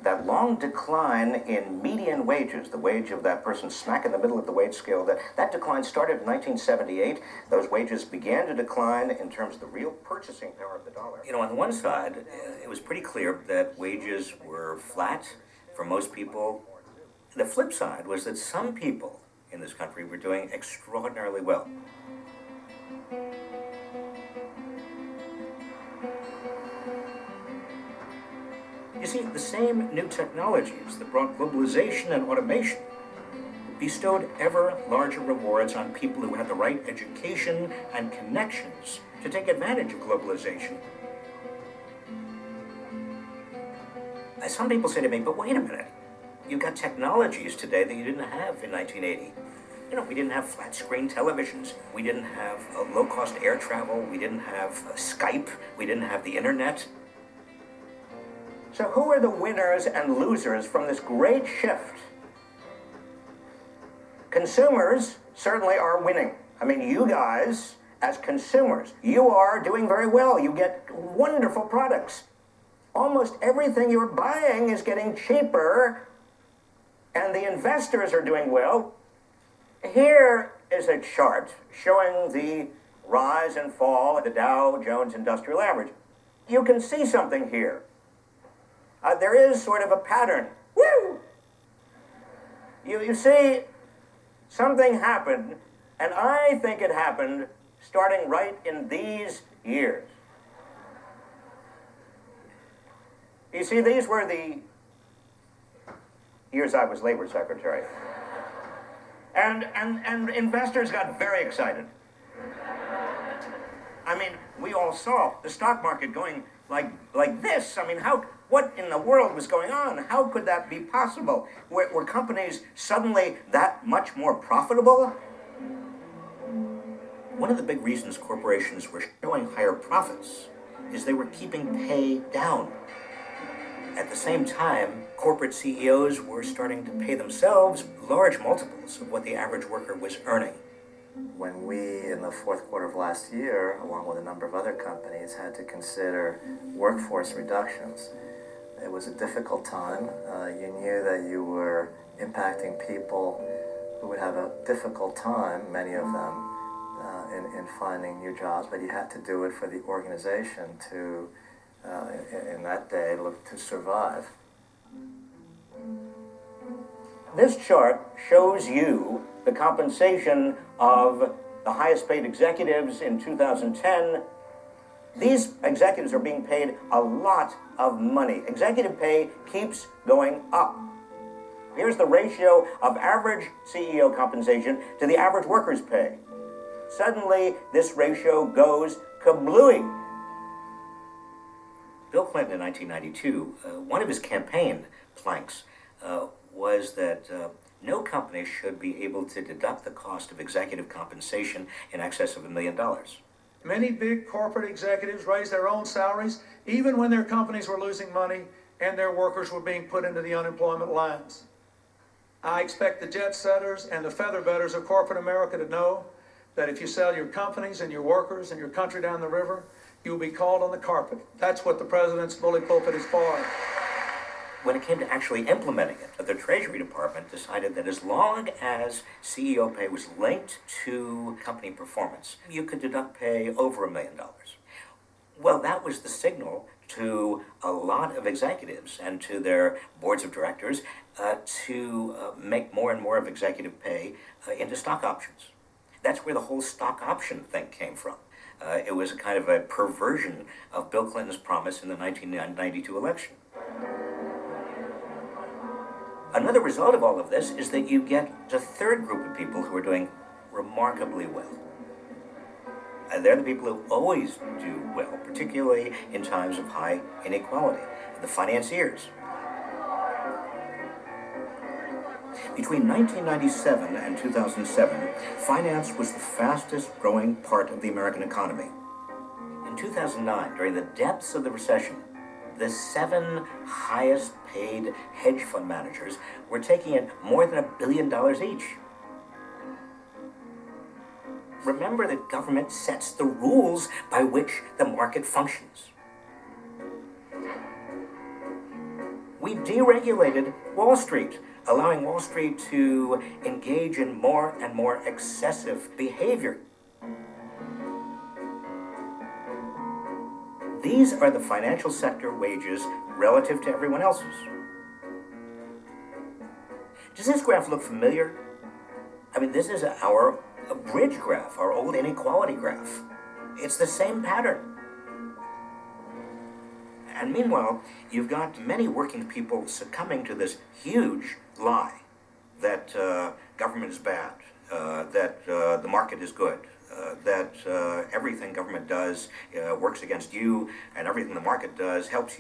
That long decline in median wages, the wage of that person smack in the middle of the wage scale, that decline started in 1978. Those wages began to decline in terms of the real purchasing power of the dollar. You know, on the one side, it was pretty clear that wages were flat for most people. The flip side was that some people in this country were doing extraordinarily well. You see, the same new technologies that brought globalization and automation bestowed ever larger rewards on people who had the right education and connections to take advantage of globalization. Some people say to me, but wait a minute, you've got technologies today that you didn't have in 1980. You know, we didn't have flat screen televisions. We didn't have low-cost air travel. We didn't have Skype. We didn't have the internet. So who are the winners and losers from this great shift? Consumers certainly are winning. I mean, you guys, as consumers, you are doing very well. You get wonderful products. Almost everything you're buying is getting cheaper, and the investors are doing well. Here is a chart showing the rise and fall of the Dow Jones Industrial Average. You can see something here. There is sort of a pattern. Woo! You see, something happened, and I think it happened starting right in these years. You see, these were the years I was labor secretary. And investors got very excited. I mean, we all saw the stock market going like this. I mean, what in the world was going on? How could that be possible? Were companies suddenly that much more profitable? One of the big reasons corporations were showing higher profits is they were keeping pay down. At the same time, corporate CEOs were starting to pay themselves large multiples of what the average worker was earning. When we, in the fourth quarter of last year, along with a number of other companies, had to consider workforce reductions, it was a difficult time. You knew that you were impacting people who would have a difficult time, many of them, in finding new jobs, but you had to do it for the organization to, in that day, look to survive. This chart shows you the compensation of the highest paid executives in 2010. These executives are being paid a lot of money. Executive pay keeps going up. Here's the ratio of average CEO compensation to the average worker's pay. Suddenly, this ratio goes kablooey. Bill Clinton in 1992, one of his campaign planks was that no company should be able to deduct the cost of executive compensation in excess of $1 million. Many big corporate executives raised their own salaries even when their companies were losing money and their workers were being put into the unemployment lines. I expect the jet setters and the feather bedders of corporate America to know that if you sell your companies and your workers and your country down the river, you will be called on the carpet. That's what the president's bully pulpit is for. When it came to actually implementing it, the Treasury Department decided that as long as CEO pay was linked to company performance, you could deduct pay over $1 million. Well, that was the signal to a lot of executives and to their boards of directors to make more and more of executive pay into stock options. That's where the whole stock option thing came from. It was a kind of a perversion of Bill Clinton's promise in the 1992 election. Another result of all of this is that you get a third group of people who are doing remarkably well. They're the people who always do well, particularly in times of high inequality, the financiers. Between 1997 and 2007, finance was the fastest growing part of the American economy. In 2009, during the depths of the recession, the 7 highest paid hedge fund managers were taking in more than $1 billion each. Remember that government sets the rules by which the market functions. We deregulated Wall Street, allowing Wall Street to engage in more and more excessive behavior. These are the financial sector wages relative to everyone else's. Does this graph look familiar? I mean, this is our bridge graph, our old inequality graph. It's the same pattern. And meanwhile, you've got many working people succumbing to this huge lie that government is bad, that the market is good, that everything government does works against you, and everything the market does helps you.